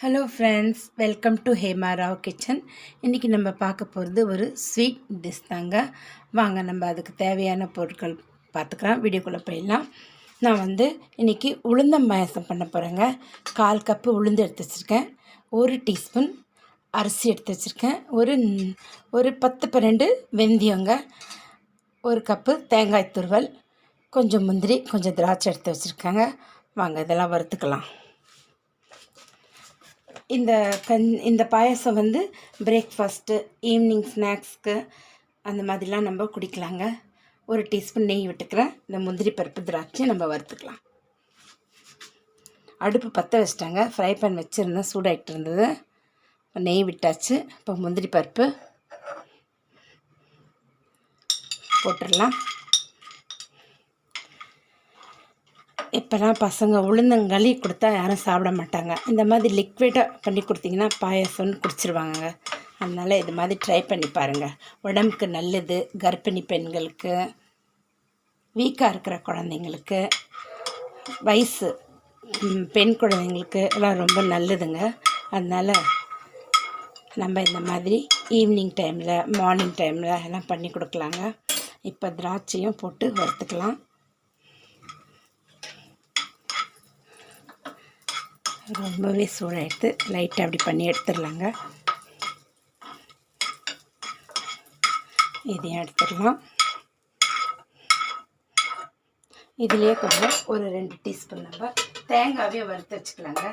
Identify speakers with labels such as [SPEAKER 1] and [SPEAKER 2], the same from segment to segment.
[SPEAKER 1] Hello friends, welcome to Hema Rao kitchen. இன்றைக்கி நம்ம பார்க்க போகிறது ஒரு ஸ்வீட் டிஷ் தாங்க. வாங்க நம்ம அதுக்கு தேவையான பொருட்கள் பார்த்துக்கலாம். வீடியோக்குள்ளே போயிடலாம். நான் இன்றைக்கி உளுந்தம் பாயாசம் பண்ண போகிறேங்க. 1/4 கப்பு உளுந்து எடுத்து வச்சுருக்கேன். 1 டீஸ்பூன் அரிசி எடுத்து வச்சுருக்கேன். ஒரு 10-12 வெந்தயங்க, 1 கப்பு தேங்காய் துருவல், கொஞ்சம் முந்திரி, கொஞ்சம் திராட்சை எடுத்து வச்சுருக்காங்க. வாங்க இதெல்லாம் வறுத்துக்கலாம். இந்த பாயாசம் பிரேக்ஃபாஸ்ட்டு, ஈவினிங் ஸ்நாக்ஸ்க்கு அந்த மாதிரிலாம் நம்ம குடிக்கலாங்க. 1 டீஸ்பூன் நெய் விட்டுக்கிறேன். இந்த முந்திரி பருப்பு திராட்சை நம்ம வறுத்துக்கலாம். அடுப்பு பற்ற வச்சிட்டாங்க. ஃப்ரை பேன் வச்சுருந்தேன், சூடாகிட்டு இருந்தது. இப்போ நெய் விட்டாச்சு. இப்போ முந்திரி பருப்பு போட்டுடலாம். இப்போலாம் பசங்க உளுந்தங்களி கொடுத்தா யாரும் சாப்பிட மாட்டாங்க. இந்த மாதிரி லிக்விடாக பண்ணி கொடுத்தீங்கன்னா பாயாசம்னு குடிச்சிருவாங்க. அதனால் இது மாதிரி ட்ரை பண்ணி பாருங்கள். உடம்புக்கு நல்லது. கர்ப்பிணி பெண்களுக்கு, வீக்காக இருக்கிற குழந்தைங்களுக்கு, வயசு பெண் குழந்தைங்களுக்கு எல்லாம் ரொம்ப நல்லதுங்க. அதனால் நம்ம இந்த மாதிரி ஈவினிங் டைமில், மார்னிங் டைமில் எல்லாம் பண்ணி கொடுக்கலாங்க. இப்போ திராட்சையும் போட்டு வறுத்துக்கலாம். ரொம்பவே சூடாகிடுது. லைட்டாக அப்படி பண்ணி எடுத்துடலாங்க. இதையும் எடுத்துடலாம். இதுலேயே கொஞ்சம் ஒரு 2 டீஸ்பூன் நம்ம தேங்காவே வறுத்து வச்சுக்கலாங்க.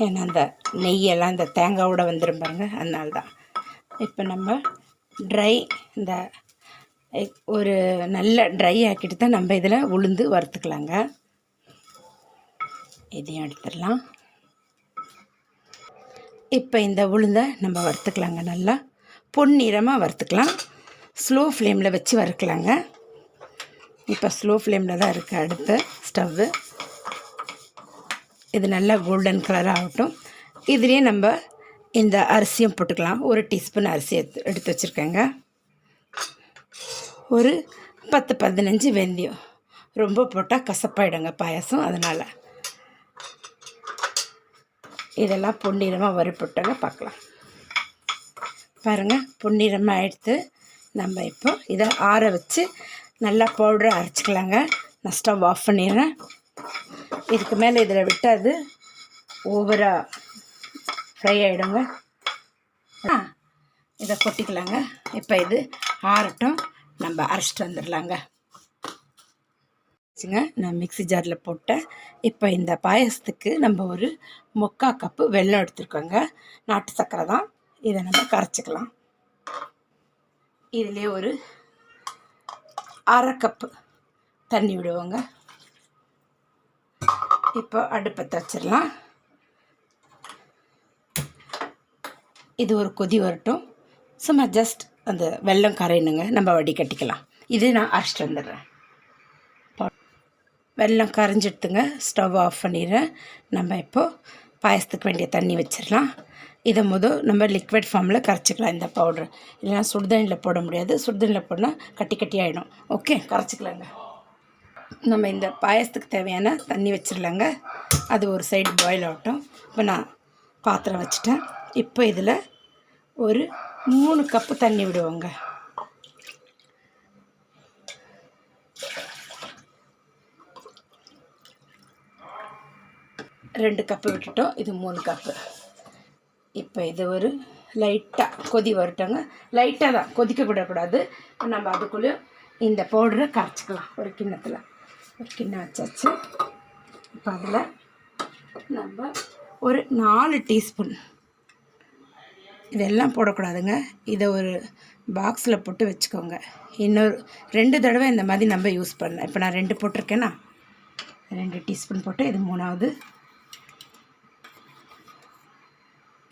[SPEAKER 1] ஏன்னா அந்த நெய்யெல்லாம் இந்த தேங்காவோட வந்துடும் பாருங்க, அதனால தான். இப்போ நம்ம இந்த ஒரு நல்ல ட்ரை ஆக்கிட்டு தான் நம்ம இதில் உளுந்து வறுத்துக்கலாங்க. இதையும் எடுத்துடலாம். இப்போ இந்த உளுந்தை நம்ம வறுத்துக்கலாங்க. நல்லா பொன்னிறமாக வறுத்துக்கலாம். ஸ்லோ ஃப்ளேமில் வச்சு வறுக்கலாங்க. இப்போ ஸ்லோ ஃப்ளேமில் தான் இருக்குது அடுப்பு, ஸ்டவ்வு. இது நல்லா கோல்டன் கலர் ஆகட்டும். இதுலேயே நம்ம இந்த அரிசியும் போட்டுக்கலாம். 1 டீஸ்பூன் அரிசி எடுத்து வச்சுருக்கேங்க. ஒரு 10-15 வெந்தயம். ரொம்ப போட்டால் கசப்பாயிடுங்க பாயாசம், அதனால். இதெல்லாம் பொன்னிறமாக வறுப்பட்டாங்க. பார்க்கலாம் பாருங்கள், பொன்னிறமாக எடுத்து நம்ம இப்போ இதை ஆற வச்சு நல்லா பவுடரை அரைச்சிக்கலாங்க. நான் ஸ்டவ் ஆஃப் பண்ணிடுறேன். இதுக்கு மேலே இதில் விட்டால் அது ஓவராக ஃப்ரை ஆகிடுங்க. இதை கொட்டிக்கலாங்க. இப்போ இது ஆறட்டும், நம்ம அரைச்சிட்டு வந்துடலாங்க. நான் மிக்ஸி ஜாரில் போட்டேன். இப்போ இந்த பாயசத்துக்கு நம்ம ஒரு 3/4 கப்பு வெல்லம் எடுத்துருக்கோங்க. நாட்டு சர்க்கரை தான். இதை நம்ம கரைச்சிக்கலாம். இதிலே ஒரு 1/2 கப்பு தண்ணி விடுவோங்க. இப்போ அடுப்பத்தை வச்சிடலாம். இது ஒரு கொதி வரட்டும். சும்மா ஜஸ்ட் அந்த வெல்லம் கரையணுங்க. நம்ம வடிகட்டிக்கலாம். இது நான் அரைச்சிட்டு வந்துடுறேன். வெல்லம் கரைஞ்சிடுத்துங்க. ஸ்டவ் ஆஃப் பண்ணிடுறேன். நம்ம இப்போது பாயசத்துக்கு வேண்டிய தண்ணி வச்சிடலாம். இதை நம்ம லிக்விட் ஃபார்மில் கரைச்சிக்கலாம். இந்த பவுட்ரு இல்லைனா சுடுதண்ணியில் போட முடியாது. சுடுதண்ணியில் போடணும் கட்டி கட்டி ஆகிடும். ஓகே, கரைச்சிக்கலாங்க. நம்ம இந்த பாயசத்துக்கு தேவையான தண்ணி வச்சிடலாங்க. அது ஒரு சைடு பாயில் ஆகட்டும். இப்போ நான் பாத்திரம் வச்சுட்டேன். இப்போ இதில் ஒரு 3 கப்பு தண்ணி விடுவோங்க. ரெண்டு கப்பு விட்டுட்டோம். இது 3 கப்பு. இப்போ இது ஒரு லைட்டாக கொதி வரட்டோங்க. லைட்டாக தான், கொதிக்க விடக்கூடாது. நம்ம அதுக்குள்ளே இந்த பவுடரை கரைச்சிக்கலாம். ஒரு கிண்ணத்தில் ஒரு கிண்ணம் வச்சாச்சு. இப்போ அதில் நம்ம ஒரு 4 டீஸ்பூன், இதெல்லாம் போடக்கூடாதுங்க. இதை ஒரு பாக்ஸில் போட்டு வச்சுக்கோங்க. இன்னொரு 2 தடவை இந்த மாதிரி நம்ம யூஸ் பண்ணலாம். இப்போ நான் 2 போட்டிருக்கேன்னா 2 டீஸ்பூன் போட்டு, இது 3வது,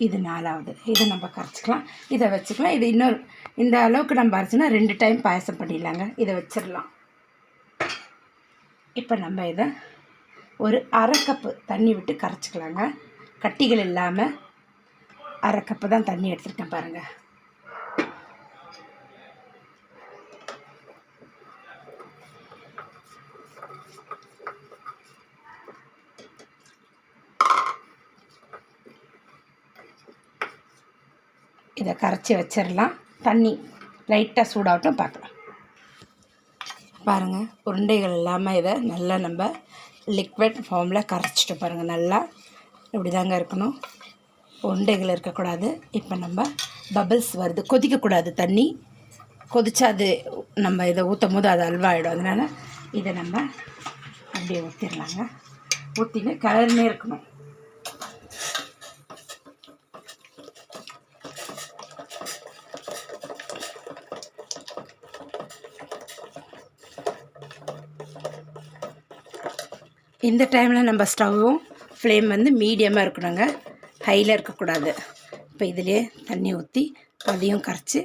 [SPEAKER 1] இது 4வது. இதை நம்ம கரைச்சிக்கலாம். இதை வச்சுக்கலாம். இது இன்னொரு இந்த அளவுக்கு நம்ம அரைச்சினா 2 டைம் பாயசம் பண்ணிடலாங்க. இதை வச்சிடலாம். இப்போ நம்ம இதை ஒரு 1/2 கப்பு தண்ணி விட்டு கரைச்சிக்கலாங்க. கட்டிகள் இல்லாமல் 1/2 கப்பு தான் தண்ணி எடுத்துருக்கேன் பாருங்கள். இதை கரைச்சி வச்சிடலாம். தண்ணி லைட்டாக சூடாகட்டும், பார்க்கலாம். பாருங்கள், உருண்டைகள் இல்லாமல் இதை நல்லா நம்ம லிக்விட் ஃபார்மில் கரைச்சிட்டு பாருங்கள். நல்லா இப்படி தாங்க இருக்கணும், உருண்டைகள் இருக்கக்கூடாது. இப்போ நம்ம பபிள்ஸ் வருது, கொதிக்கக்கூடாது. தண்ணி கொதிச்சா அது நம்ம இதை ஊற்றும் போது அது அல்வாயிடும். அதனால் இதை நம்ம அப்படியே ஊற்றிடலாங்க. ஊற்றின்னு கலர்னே இருக்கணும். இந்த டைமில் நம்ம ஸ்டவ்வும் ஃப்ளேம் வந்து மீடியமாக இருக்கணுங்க, ஹையில் இருக்கக்கூடாது. இப்போ இதிலே தண்ணி ஊற்றி அதையும் கரைச்சி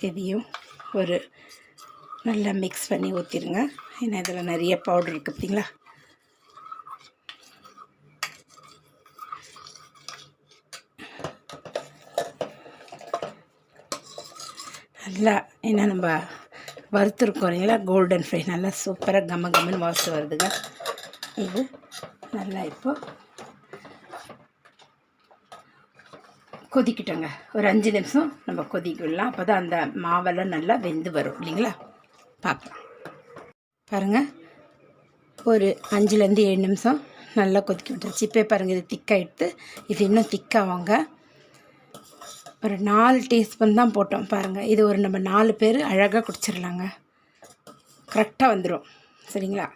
[SPEAKER 1] இதையும் ஒரு நல்லா மிக்ஸ் பண்ணி ஊற்றிடுங்க. ஏன்னா இதில் நிறைய பவுடர் இருக்குது பார்த்தீங்களா. நல்லா ஏன்னா நம்ம வறுத்துருக்கோம் இல்லைங்களா, கோல்டன் ஃப்ரை நல்லா சூப்பராக கம்மன்னு வாசம் வருதுங்க. இது நல்லா இப்போது கொதிக்கிட்டோங்க. ஒரு 5 நிமிஷம் நம்ம கொதிக்க விடலாம். அப்போ தான் அந்த மாவெல்லாம் நல்லா வெந்து வரும் இல்லைங்களா. பார்க்கலாம். பாருங்கள், ஒரு 5லேருந்து 7 நிமிஷம் நல்லா கொதிக்க விட்டுருச்சு. இப்போ பாருங்கள், இது திக்காகிட்டு இது இன்னும் திக்காவாங்க. ஒரு 4 டீஸ்பூன் தான் போட்டோம் பாருங்கள். இது ஒரு நம்ம 4 பேர் அழகாக குடிச்சிடலாங்க, கரெக்டாக வந்துடும். சரிங்களா.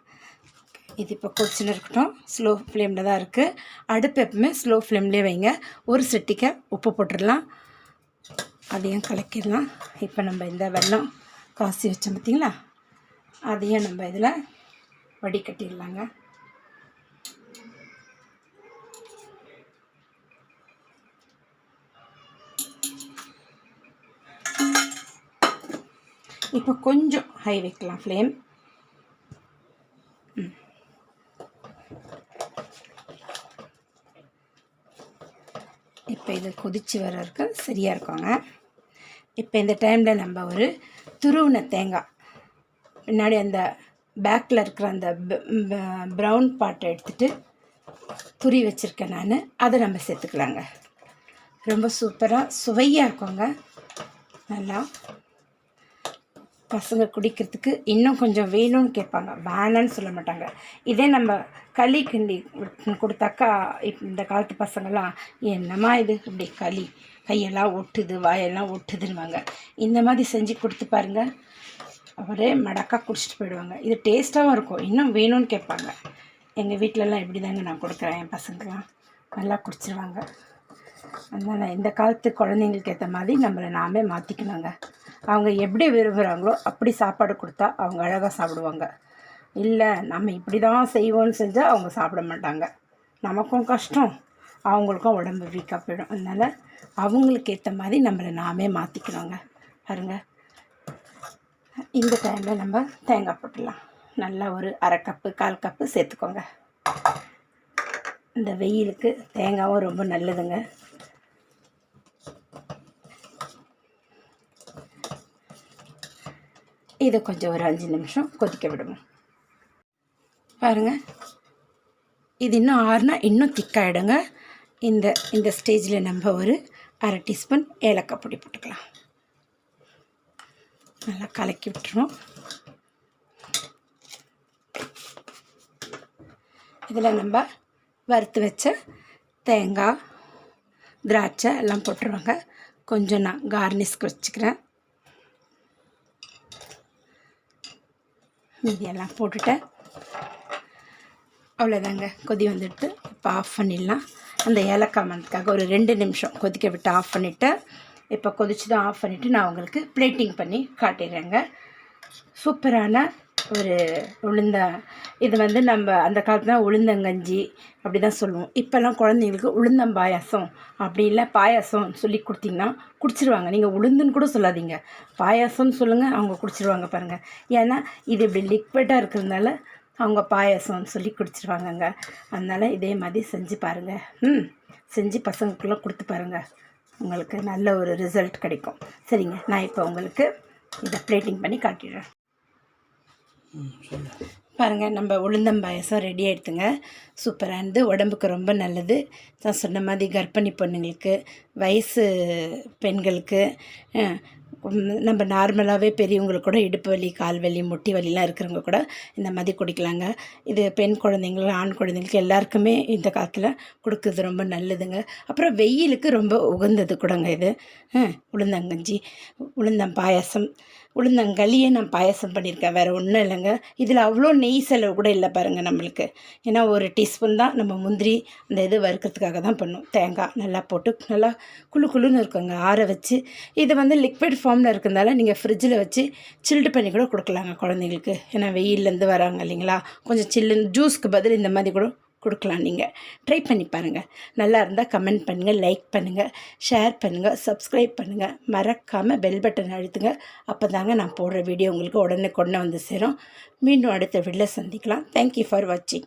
[SPEAKER 1] இது இப்போ கொதிச்சுன்னு இருக்கட்டும். ஸ்லோ ஃப்ளேமில் தான் இருக்குது. அடுப்பு எப்பவுமே ஸ்லோ ஃப்ளேம்லேயே வைங்க. ஒரு சிட்டிக்க உப்பு போட்டுடலாம், அதையும் கலக்கிடலாம். இப்போ நம்ம இந்த வெல்லம் காசி வச்சோம் பார்த்திங்களா, அதையும் நம்ம இதில் வடிகட்டிடலாங்க. இப்போ கொஞ்சம் ஹை வைக்கலாம் ஃப்ளேம். இப்போ இது கொதித்து வர்றதுக்கு சரியாக இருக்குங்க. இப்போ இந்த டைமில் நம்ம ஒரு துருவின தேங்காய், பின்னாடி அந்த பேக்கில் இருக்கிற அந்த ப்ரௌன் பார்ட்டை எடுத்துகிட்டு துரி வச்சுருக்கேன் நான், அதை நம்ம சேர்த்துக்கலாங்க. ரொம்ப சூப்பராக சுவையாக இருக்குங்க. நல்லா பசங்க குடிக்கிறதுக்கு இன்னும் கொஞ்சம் வேணும்னு கேட்பாங்க, வேணான்னு சொல்ல மாட்டாங்க. இதே நம்ம களி கிண்டி கொடுத்தாக்கா இந்த காலத்து பசங்கள்லாம் என்னம்மா இது இப்படி களி கையெல்லாம் ஒட்டுது வாயெல்லாம் ஒட்டுதுன்னுவாங்க. இந்த மாதிரி செஞ்சு கொடுத்து பாருங்கள், அவரே மடக்காக குடிச்சிட்டு போயிடுவாங்க. இது டேஸ்ட்டாகவும் இருக்கும், இன்னும் வேணும்னு கேட்பாங்க. எங்கள் வீட்டிலலாம் இப்படி தாங்க நான் கொடுக்குறேன், என் பசங்களாம் நல்லா குடிச்சிருவாங்க. அதனால் இந்த காலத்து குழந்தைங்களுக்கு ஏற்ற மாதிரி நம்மளை நாமே மாற்றிக்கணுங்க. அவங்க எப்படி விரும்புகிறாங்களோ அப்படி சாப்பாடு கொடுத்தா அவங்க அழகாக சாப்பிடுவாங்க. இல்லை நம்ம இப்படி தான் செய்வோன்னு செஞ்சால் அவங்க சாப்பிட மாட்டாங்க. நமக்கும் கஷ்டம், அவங்களுக்கும் உடம்பு வீக்காக போயிடும். அதனால் அவங்களுக்கு ஏற்ற மாதிரி நம்மளை நாமே மாற்றிக்கணுங்க. பாருங்க, இந்த டைமில் நம்ம தேங்காய் போட்டுடலாம். நல்லா ஒரு 1/2 கப்பு 1/4 கப்பு சேர்த்துக்கோங்க. இந்த வெயிலுக்கு தேங்காயும் ரொம்ப நல்லதுங்க. இதை கொஞ்சம் ஒரு 5 நிமிஷம் கொதிக்க விடுவோம். பாருங்கள், இது இன்னும் ஆறுனா இன்னும் திக்காயிடுங்க. இந்த ஸ்டேஜில் நம்ம ஒரு 1/2 டீஸ்பூன் ஏலக்காய் பொடி போட்டுக்கலாம். நல்லா கலக்கி விட்டுருவோம். இதில் நம்ம வறுத்து வச்ச தேங்காய் திராட்சை எல்லாம் போட்டுருவாங்க. கொஞ்சம் நான் கார்னிஷ்க்கு வச்சுக்கிறேன். மீதியெல்லாம் போட்டுட்டேன். அவ்வளோதாங்க, கொதி வந்துட்டு இப்போ ஆஃப் பண்ணிடலாம். அந்த ஏலக்காய் மணத்துக்காக ஒரு 2 நிமிஷம் கொதிக்க விட்டு ஆஃப் பண்ணிவிட்டு, இப்போ கொதிச்சு தான் ஆஃப் பண்ணிவிட்டு நான் உங்களுக்கு பிளேட்டிங் பண்ணி காட்டிடுறேங்க. சூப்பரான ஒரு இது வந்து நம்ம அந்த காலத்தில் உளுந்தங்கஞ்சி அப்படி தான் சொல்லுவோம். இப்போல்லாம் குழந்தைங்களுக்கு உளுந்தம்பாயாசம் அப்படி இல்லை பாயாசம் சொல்லி கொடுத்தீங்கன்னா குடிச்சிருவாங்க. நீங்கள் உளுந்துன்னு கூட சொல்லாதீங்க, பாயாசம்னு சொல்லுங்கள், அவங்க குடிச்சிருவாங்க பாருங்கள். ஏன்னா இது இப்படி லிக்விடாக இருக்கிறதுனால அவங்க பாயாசம்னு சொல்லி குடிச்சிருவாங்கங்க. அதனால் இதே மாதிரி செஞ்சு பாருங்கள். செஞ்சு பசங்களுக்குலாம் கொடுத்து பாருங்கள், உங்களுக்கு நல்ல ஒரு ரிசல்ட் கிடைக்கும். சரிங்க, நான் இப்போ உங்களுக்கு இதை பிளேட்டிங் பண்ணி காட்டிடுறேன். பாருங்கள், நம்ம உளுந்தம் பாயசம் ரெடி ஆகிடுதுங்க. சூப்பராக இருந்து உடம்புக்கு ரொம்ப நல்லது. நான் சொன்ன மாதிரி கர்ப்பிணி பொண்ணுங்களுக்கு, வயசு பெண்களுக்கு, நம்ம நார்மலாகவே பெரியவங்களுக்கு கூட இடுப்பு வலி, கால் வலி, முட்டி வலிலாம் இருக்கிறவங்க கூட இந்த மாதிரி குடிக்கலாங்க. இது பெண் குழந்தைங்களுக்கு, ஆண் குழந்தைங்களுக்கு எல்லாருக்குமே இந்த காலத்தில் கொடுக்குறது ரொம்ப நல்லதுங்க. அப்புறம் வெயிலுக்கு ரொம்ப உகந்தது கூடங்க இது. உளுந்தங்கஞ்சி, உளுந்தம் பாயாசம், உளுந்தங்களியே நான் பாயாசம் பண்ணியிருக்கேன், வேறு ஒன்றும் இல்லைங்க. இதில் அவ்வளோ நெய் செலவு கூட இல்லை பாருங்கள் நம்மளுக்கு. ஏன்னா ஒரு டீஸ்பூன் தான் நம்ம முந்திரி அந்த இது வறுக்கிறதுக்காக தான் பண்ணும். தேங்காய் நல்லா போட்டு நல்லா குளுன்னு இருக்குங்க, ஆற வச்சு. இது வந்து லிக்விட் ஃபார்மில் இருக்கிறதால நீங்கள் ஃப்ரிட்ஜில் வச்சு சில்டு பண்ணி கூட கொடுக்கலாங்க குழந்தைங்களுக்கு. ஏன்னா வெயிலேருந்து வராங்க இல்லைங்களா, கொஞ்சம் சில்லுன்னு ஜூஸ்க்கு பதில் இந்த மாதிரி கூட கொடுக்கலாம். நீங்கள் ட்ரை பண்ணி பாருங்கள். நல்லா இருந்தால் கமெண்ட் பண்ணுங்கள், லைக் பண்ணுங்கள், ஷேர் பண்ணுங்கள், சப்ஸ்கிரைப் பண்ணுங்கள். மறக்காமல் பெல் பட்டன் அழுத்துங்க. அப்போ தாங்க நான் போடுற வீடியோ உங்களுக்கு உடனே கொண்டு வந்து சேரும். மீண்டும் அடுத்த வீடியோவில் சந்திக்கலாம். தேங்க்யூ ஃபார் வாட்சிங்.